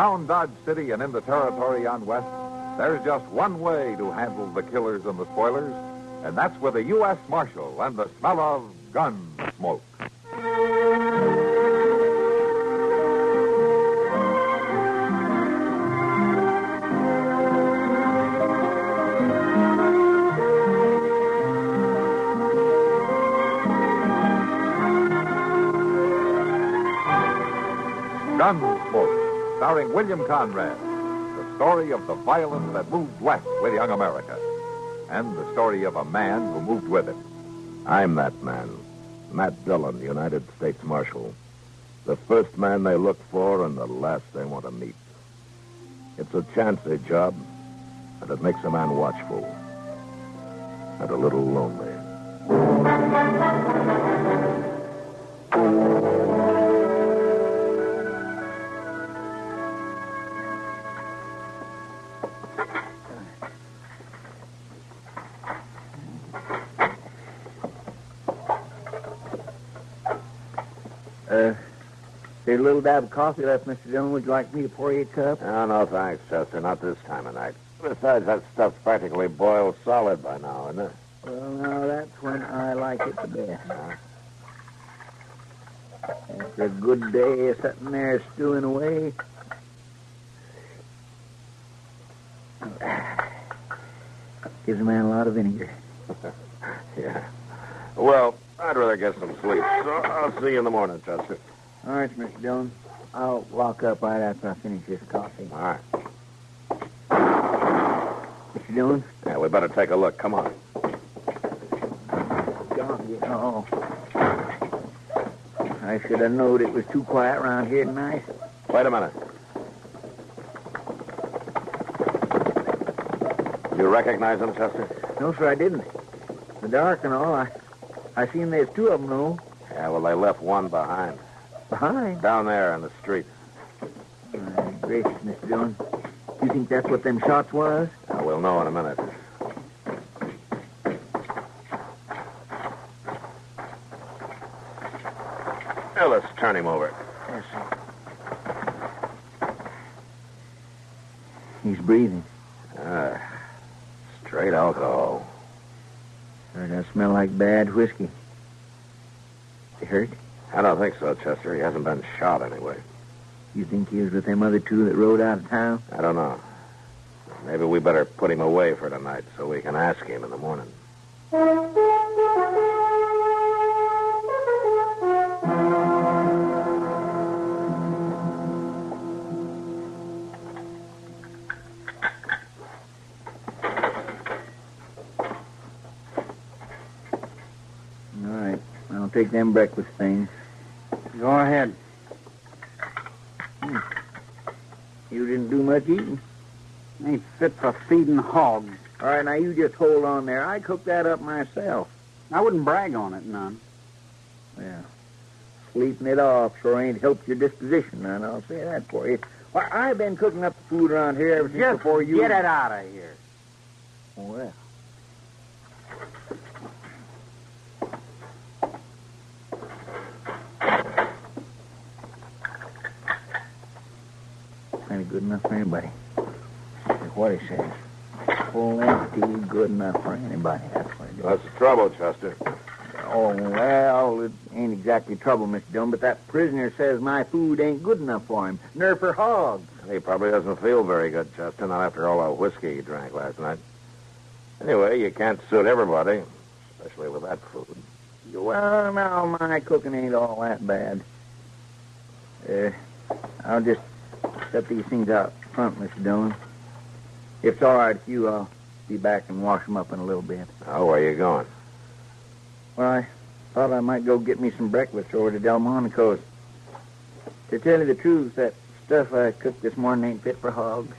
Around Dodge City and in the territory on West, there's just one way to handle the killers and the spoilers, and that's with a U.S. Marshal and the smell of Gunsmoke. Gunsmoke, starring William Conrad. The story of the violence that moved west with young America. And the story of a man who moved with it. I'm that man. Matt Dillon, United States Marshal. The first man they look for and the last they want to meet. It's a chancy job, and it makes a man watchful. And a little lonely. There's a little dab of coffee left, Mr. Dillon. Would you like me to pour you a cup? Oh, no, thanks, Chester. Not this time of night. Besides, that stuff's practically boiled solid by now, isn't it? Well, now, that's when I like it the best. After a good day of sitting there stewing away, gives a man a lot of vinegar. Yeah. Well, I'd rather get some sleep, so I'll see you in the morning, Chester. All right, Mr. Dillon. I'll lock up right after I finish this coffee. All right. Mr. Dillon? Yeah, we better take a look. Come on. Oh. I should have known it was too quiet around here tonight. Wait a minute. You recognize them, Chester? No, sir, I didn't. In the dark and all, I seen there's two of them, though. Yeah, well, they left one behind. Behind? Down there in the street. My gracious, Mr. Dillon. You think that's what them shots was? We'll know in a minute. Now, let's turn him over. Yes, sir. He's breathing. Straight alcohol. Sure does smell like bad whiskey. He hurt? I don't think so, Chester. He hasn't been shot anyway. You think he was with them other two that rode out of town? I don't know. Maybe we better put him away for tonight so we can ask him in the morning. All right. I'll take them breakfast things. Go ahead. You didn't do much eating. Ain't fit for feeding hogs. All right, now you just hold on there. I cooked that up myself. I wouldn't brag on it none. Well, sleeping it off sure ain't helped your disposition, none. I'll say that for you. Why, I've been cooking up the food around here ever since Just before you... get it out of here. Well. Ain't good enough for anybody. That's what he says. Full empty, good enough for anybody. That's what it is. That's the trouble, Chester. Oh, well, it ain't exactly trouble, Mr. Dillon, but that prisoner says my food ain't good enough for him. Nor for hogs. He probably doesn't feel very good, Chester, not after all that whiskey he drank last night. Anyway, you can't suit everybody, especially with that food. Well, now, my cooking ain't all that bad. I'll just set these things out front, Mr. Dillon. If it's all right with you, I'll be back and wash them up in a little bit. Oh, where you going? Well, I thought I might go get me some breakfast over to Delmonico's. To tell you the truth, that stuff I cooked this morning ain't fit for hogs.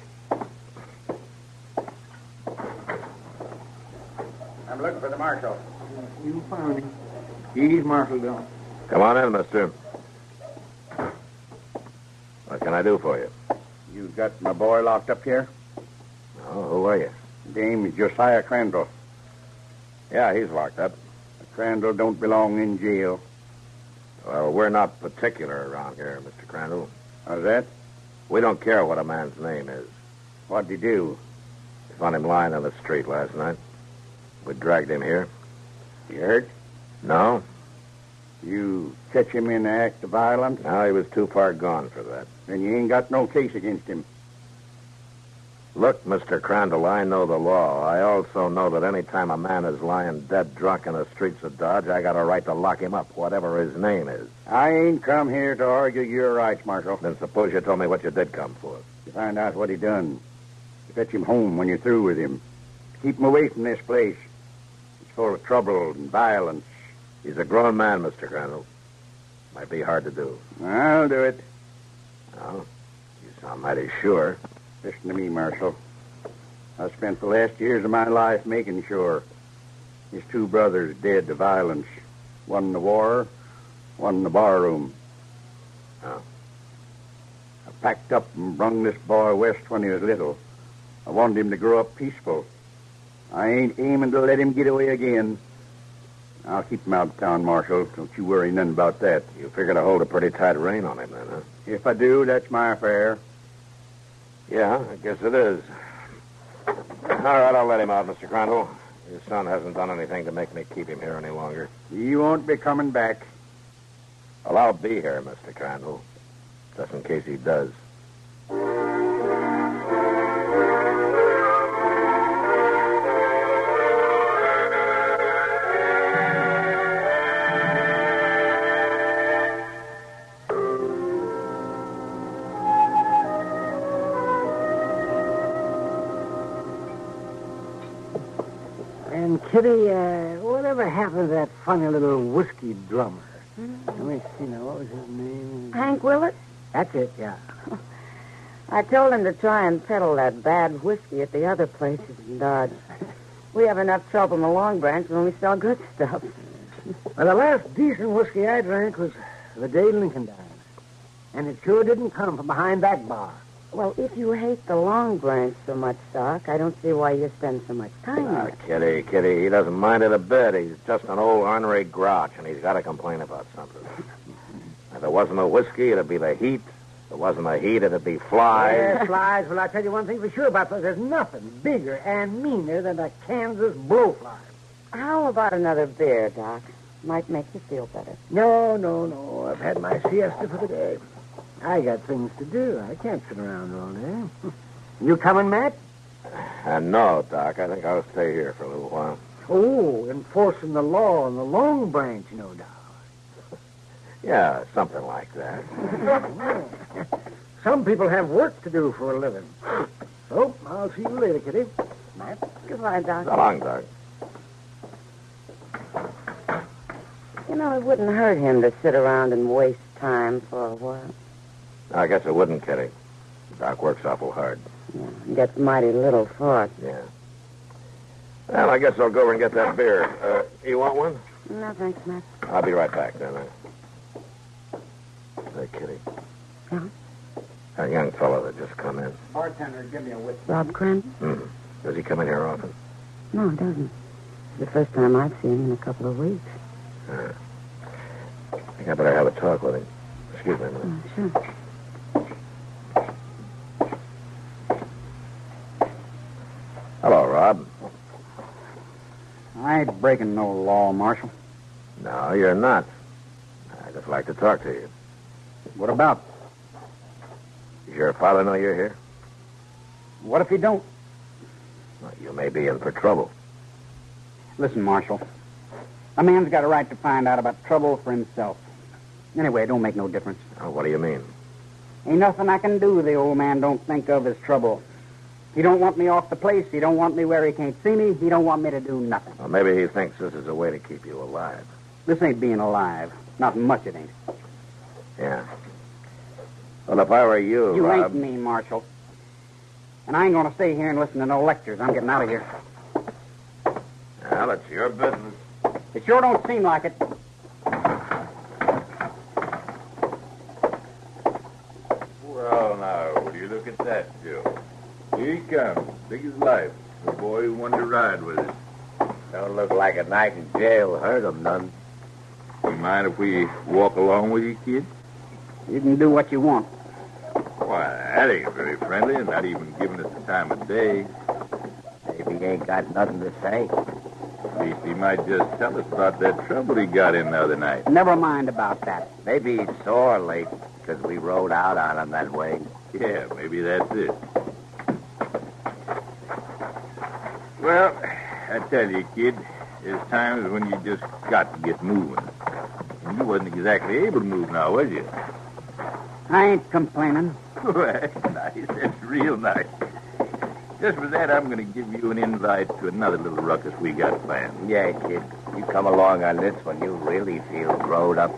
I'm looking for the marshal. You found him. He's Marshal Dillon. Come on in, mister. What can I do for you? You got my boy locked up here? Oh, who are you? Name is Josiah Crandall. Yeah, he's locked up. Crandall don't belong in jail. Well, we're not particular around here, Mr. Crandall. How's that? We don't care what a man's name is. What'd you do? We found him lying on the street last night. We dragged him here. You hurt? No? You catch him in the act of violence? No, he was too far gone for that. Then you ain't got no case against him. Look, Mr. Crandall, I know the law. I also know that any time a man is lying dead drunk in the streets of Dodge, I got a right to lock him up, whatever his name is. I ain't come here to argue your rights, Marshal. Then suppose you told me what you did come for. To find out what he done. To fetch him home when you're through with him. Keep him away from this place. It's full of trouble and violence. He's a grown man, Mr. Crandall. Might be hard to do. I'll do it. Oh, you sound mighty sure. Listen to me, Marshal. I spent the last years of my life making sure. His two brothers dead to violence. One in the war, one in the barroom. Oh. I packed up and brung this boy west when he was little. I wanted him to grow up peaceful. I ain't aiming to let him get away again. I'll keep him out of town, Marshal. Don't you worry none about that. You figure to hold a pretty tight rein on him, then, huh? If I do, that's my affair. Yeah, I guess it is. All right, I'll let him out, Mr. Crandall. His son hasn't done anything to make me keep him here any longer. He won't be coming back. Well, I'll be here, Mr. Crandall, just in case he does. Kitty, whatever happened to that funny little whiskey drummer? Let me see now. What was his name? Hank Willett? That's it, yeah. I told him to try and peddle that bad whiskey at the other places in Dodge. We have enough trouble in the Long Branch when we sell good stuff. Well, the last decent whiskey I drank was the day Lincoln died. And it sure didn't come from behind that bar. Well, if you hate the Long Branch so much, Doc, I don't see why you spend so much time there. Kitty, he doesn't mind it a bit. He's just an old ornery grouch, and he's got to complain about something. If it wasn't the whiskey, it'd be the heat. If it wasn't the heat, it'd be flies. Yeah, flies. Well, I'll tell you one thing for sure about those. There's nothing bigger and meaner than a Kansas blowfly. How about another beer, Doc? Might make you feel better. No. I've had my siesta for the day. I got things to do. I can't sit around all day. You coming, Matt? No, Doc. I think I'll stay here for a little while. Oh, enforcing the law in the Long Branch, no doubt. Yeah, something like that. Some people have work to do for a living. So, I'll see you later, Kitty. Matt? Goodbye, Doc. So long, Doc. You know, it wouldn't hurt him to sit around and waste time for a while. I guess it wouldn't, Kitty. Doc works awful hard. Yeah, gets mighty little for it. Yeah. Well, I guess I'll go over and get that beer. You want one? No, thanks, Matt. I'll be right back, then. Hey, Kitty. Yeah? A young fellow that just come in. Bartender, give me a whiskey. Rob Crandall? Does he come in here often? No, he doesn't. It's the first time I've seen him in a couple of weeks. I think I better have a talk with him. Excuse me a minute. Sure. Hello, Rob. I ain't breaking no law, Marshal. No, you're not. I'd just like to talk to you. What about? Does your father know you're here? What if he don't? Well, you may be in for trouble. Listen, Marshal. A man's got a right to find out about trouble for himself. Anyway, it don't make no difference. Oh, what do you mean? Ain't nothing I can do the old man don't think of as trouble. He don't want me off the place. He don't want me where he can't see me. He don't want me to do nothing. Well, maybe he thinks this is a way to keep you alive. This ain't being alive. Not much it ain't. Yeah. Well, if I were you, You Rob... ain't me, Marshal. And I ain't going to stay here and listen to no lectures. I'm getting out of here. Well, it's your business. It sure don't seem like it. Well, now, would you look at that, Joe? Here he comes, big as life. The boy who wanted to ride with us. Don't look like a night in jail. Hurt him none. You mind if we walk along with you, kid? You can do what you want. Why, that ain't very friendly, and not even giving us the time of day. Maybe he ain't got nothing to say. At least he might just tell us about that trouble he got in the other night. Never mind about that. Maybe he's sore late because we rode out on him that way. Yeah, maybe that's it. Well, I tell you, kid, there's times when you just got to get moving. And you wasn't exactly able to move now, was you? I ain't complaining. Well, that's nice. That's real nice. Just for that, I'm going to give you an invite to another little ruckus we got planned. Yeah, kid. You come along on this one, you really feel growed up.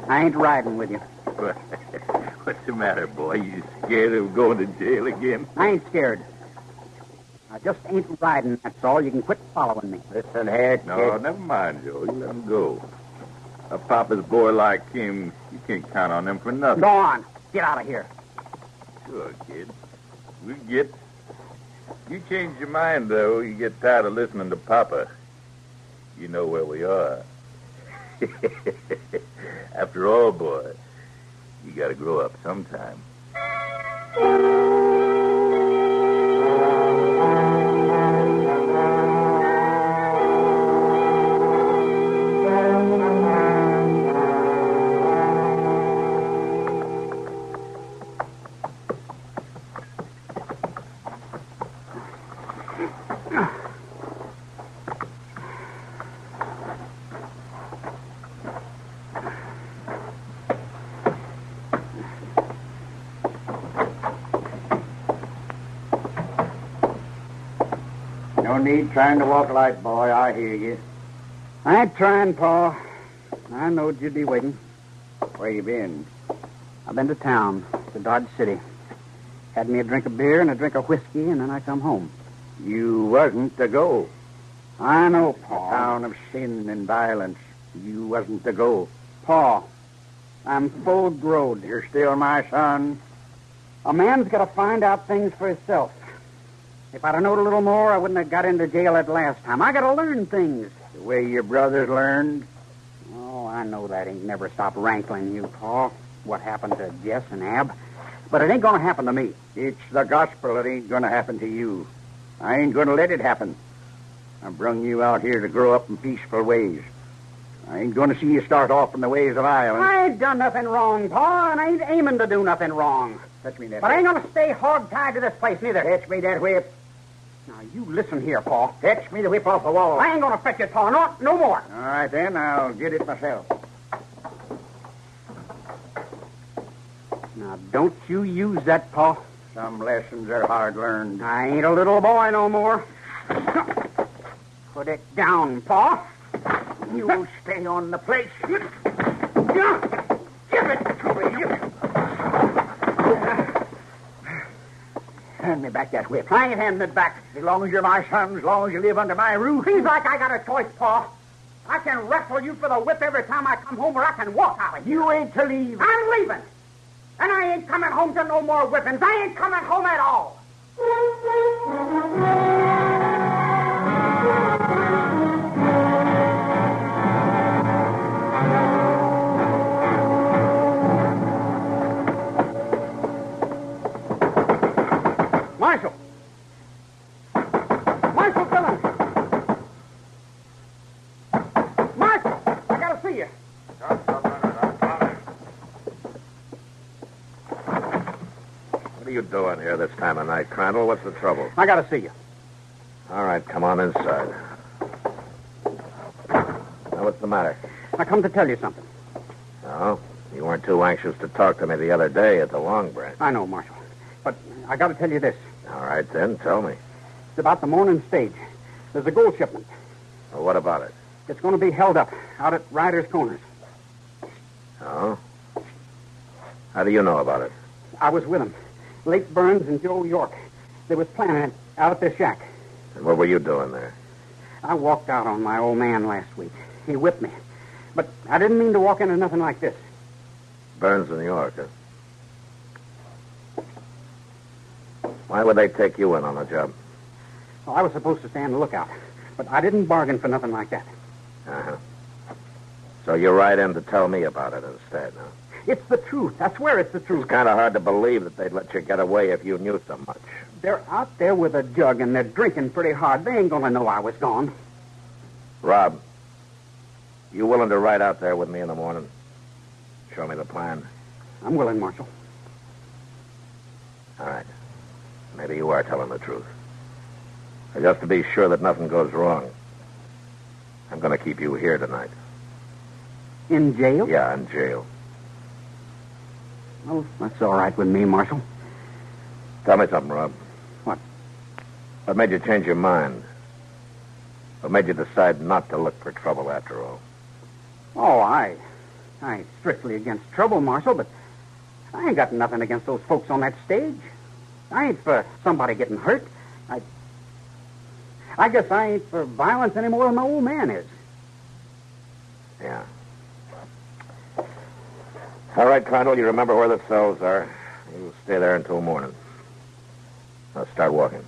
I ain't riding with you. What's the matter, boy? You scared of going to jail again? I ain't scared. I just ain't riding, that's all. You can quit following me. Listen here, kid. No, never mind, Joe. You let him go. A papa's boy like him, you can't count on him for nothing. Go on. Get out of here. Sure, kid. We get. You change your mind, though. You get tired of listening to Papa. You know where we are. After all, boy, you got to grow up sometime. No need trying to walk light, boy. I hear you. I ain't trying, Pa. I knowed you'd be waiting. Where you been? I've been to town, to Dodge City. Had me a drink of beer and a drink of whiskey, and then I come home. You wasn't to go. I know, A Pa. town of sin and violence. You wasn't to go. Pa, I'm full growed. You're still my son. A man's got to find out things for himself. If I'd have known a little more, I wouldn't have got into jail that last time. I got to learn things. The way your brothers learned. Oh, I know that ain't never stopped rankling you, Pa. What happened to Jess and Ab. But it ain't going to happen to me. It's the gospel that ain't going to happen to you. I ain't going to let it happen. I brung you out here to grow up in peaceful ways. I ain't going to see you start off in the ways of violence. I ain't done nothing wrong, Pa, and I ain't aiming to do nothing wrong. Touch me that But I whip. ain't going to stay hog-tied to this place, neither. Touch me that whip. Now, you listen here, Pa. Fetch me the whip off the wall. I ain't going to fetch it, Pa. No more. All right, then. I'll get it myself. Now, don't you use that, Pa. Some lessons are hard learned. I ain't a little boy no more. Put it down, Pa. You stay on the place. Give it to me. Hand me back that whip. I ain't handing it back. As long as you're my son, as long as you live under my roof. Seems like I got a choice, Pa. I can wrestle you for the whip every time I come home, or I can walk out of here. You ain't to leave. I'm leaving. And I ain't coming home to no more whippings. I ain't coming home at all. Marshal! Marshal Dillon! Marshal! I gotta see you. What are you doing here this time of night, Crandall? What's the trouble? I gotta see you. All right, come on inside. Now, what's the matter? I come to tell you something. No, you weren't too anxious to talk to me the other day at the Long Branch. I know, Marshal. But I gotta tell you this. All right, then, tell me. It's about the morning stage. There's a gold shipment. Well, what about it? It's going to be held up out at Ryder's Corners. Oh? How do you know about it? I was with them. Lake Burns and Joe York. They was planning it out at their shack. And what were you doing there? I walked out on my old man last week. He whipped me. But I didn't mean to walk into nothing like this. Burns in New York, huh? Why would they take you in on the job? Well, I was supposed to stand lookout. But I didn't bargain for nothing like that. Uh-huh. So you're right in to tell me about it instead, huh? It's the truth. I swear it's the truth. It's kind of hard to believe that they'd let you get away if you knew so much. They're out there with a jug, and they're drinking pretty hard. They ain't going to know I was gone. Rob, you willing to ride out there with me in the morning? Show me the plan. I'm willing, Marshal. All right. Maybe you are telling the truth. But just to be sure that nothing goes wrong, I'm going to keep you here tonight. In jail? Yeah, in jail. Well, that's all right with me, Marshal. Tell me something, Rob. What? What made you change your mind? What made you decide not to look for trouble after all? Oh, I ain't strictly against trouble, Marshal, but I ain't got nothing against those folks on that stage. I ain't for somebody getting hurt. I guess I ain't for violence any more than my old man is. Yeah. All right, Crandall, you remember where the cells are. You stay there until morning. Now start walking.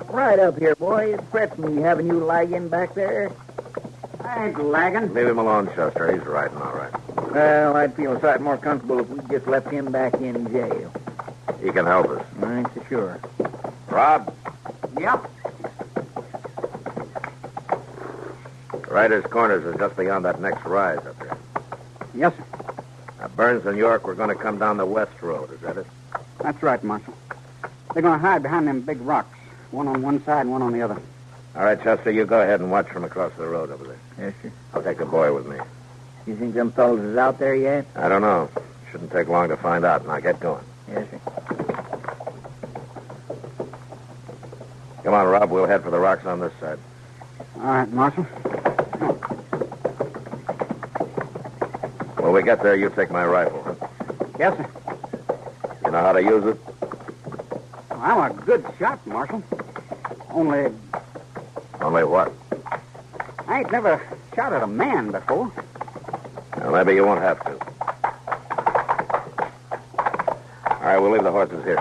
Right up here, boy. It frets me having you lagging back there. I ain't lagging. Leave him alone, Chester. He's riding all right. Well, I'd feel a sight more comfortable if we just left him back in jail. He can help us. I ain't so sure. Rob, Yep. Ryder's Corners is just beyond that next rise up there. Yes, sir. Now, Burns and York, we're going to come down the west road. Is that it? That's right, Marshal. They're going to hide behind them big rocks. One on one side and one on the other. All right, Chester, you go ahead and watch from across the road over there. Yes, sir. I'll take the boy with me. You think them fellas is out there yet? I don't know. Shouldn't take long to find out. Now get going. Yes, sir. Come on, Rob. We'll head for the rocks on this side. All right, Marshal. When we get there, you take my rifle. Huh? Yes, sir. You know how to use it? Well, I'm a good shot, Marshal. Only Only what? I ain't never shot at a man before. Well, maybe you won't have to. All right, we'll leave the horses here.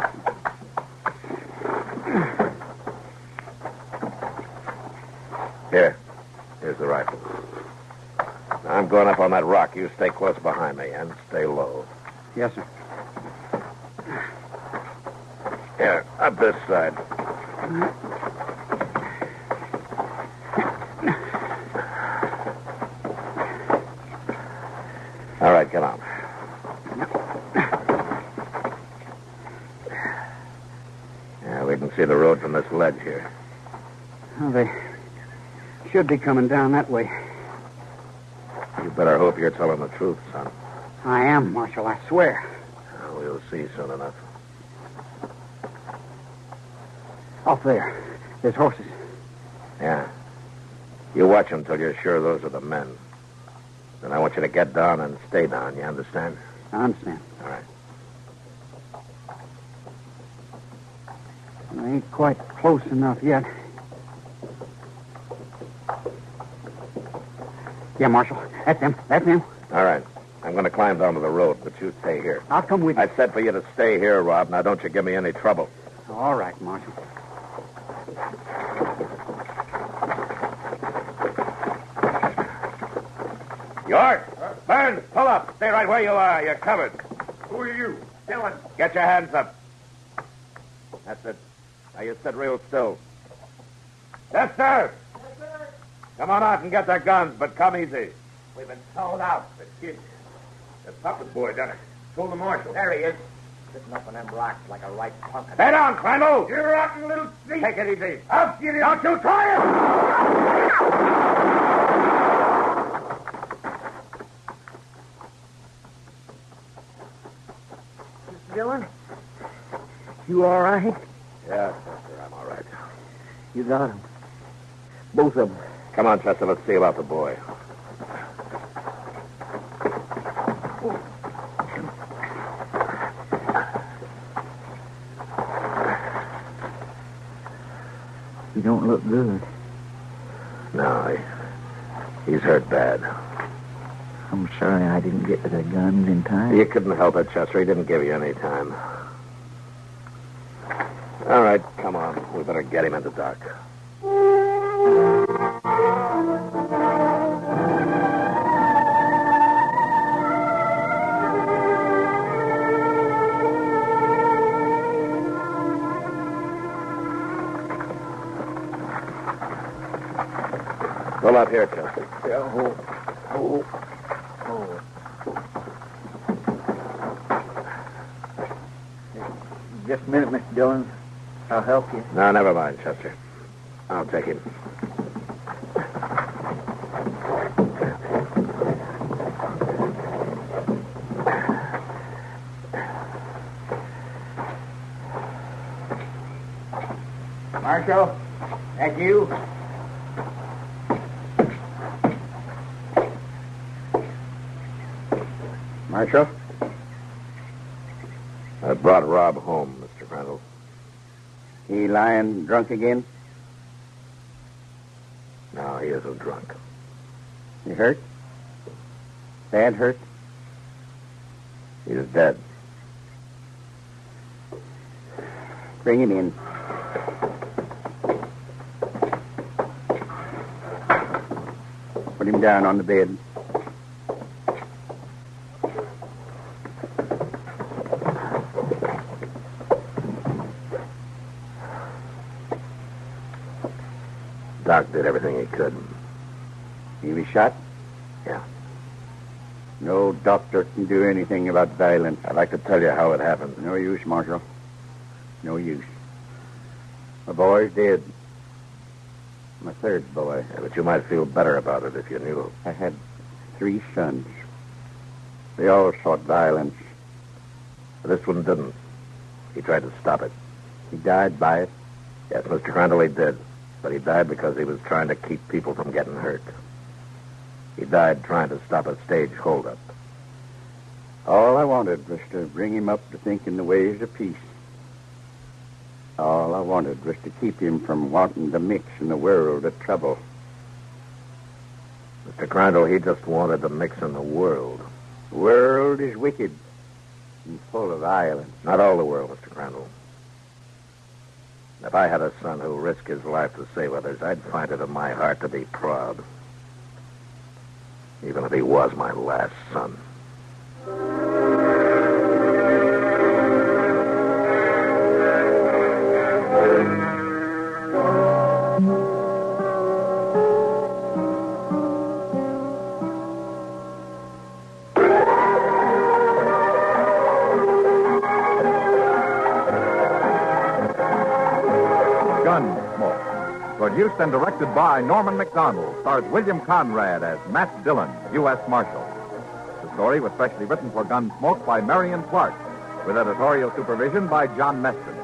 Here's the rifle. Now, I'm going up on that rock. You stay close behind me and stay low. Yes, sir. Here, up this side. All right, get on. Yeah, we can see the road from this ledge here. Well, they should be coming down that way. You better hope you're telling the truth, son. I am, Marshal, I swear. Well, we'll see soon enough. Off there. There's horses. Yeah. You watch them till you're sure those are the men. Then I want you to get down and stay down, you understand? I understand. All right. They ain't quite close enough yet. Yeah, Marshal. That's them. That's them. All right. I'm going to climb down to the road, but you stay here. I'll come with you. I said for you to stay here, Rob. Now, don't you give me any trouble. All right, Marshal. York! Burns, pull up. Stay right where you are. You're covered. Who are you? Dillon. Get your hands up. That's it. Now, you sit real still. Yes, sir. Yes, sir. Come on out and get their guns, but come easy. We've been sold out. The kid. The puppet boy done it. Told the marshal. There he is. Sitting up on them rocks like a right punk. Stay down, Crandall. You rotten little thief. Take it easy. I'll get him. Don't you try it! Mr. Dillon? You all right? Yeah, Chester, I'm all right. You got him. Both of them. Come on, Chester, let's see about the boy. don't look good. No, he's hurt bad. I'm sorry I didn't get to the guns in time. You couldn't help it, Chester. He didn't give you any time. All right, come on. We better get him into dock. Pull out here, Chester. Yeah, Just a minute, Mr. Dillon. I'll help you. No, never mind, Chester. I'll take him. Marshal, that you? Marshal? I brought Rob home, Mr. Crandall. He lying drunk again? No, he isn't drunk. He hurt? Bad hurt? He's dead. Bring him in. Put him down on the bed. Doc did everything he could. He was shot? Yeah. No doctor can do anything about violence. I'd like to tell you how it happened. No use, Marshal. No use. My boy's dead. My third boy. Yeah, but you might feel better about it if you knew. I had 3 sons. They all sought violence. But this one didn't. He tried to stop it. He died by it. Yes, Mr. Crandall, he did. But he died because he was trying to keep people from getting hurt. He died trying to stop a stage holdup. All I wanted was to bring him up to think in the ways of peace. All I wanted was to keep him from wanting to mix in the world of trouble. Mr. Crandall, he just wanted to mix in the world. The world is wicked and full of violence. Not all the world, Mr. Crandall. If I had a son who risked his life to save others, I'd find it in my heart to be proud. Even if he was my last son. Gunsmoke. Produced and directed by Norman Macdonnell, stars William Conrad as Matt Dillon, U.S. Marshal. The story was specially written for Gunsmoke by Marion Clark, with editorial supervision by John Meston.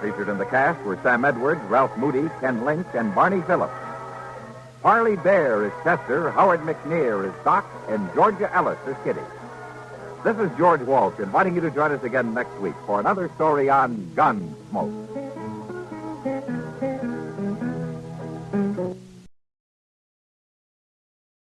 Featured in the cast were Sam Edwards, Ralph Moody, Ken Lynch, and Barney Phillips. Harley Bear is Chester, Howard McNear is Doc, and Georgia Ellis is Kitty. This is George Walsh inviting you to join us again next week for another story on Gunsmoke.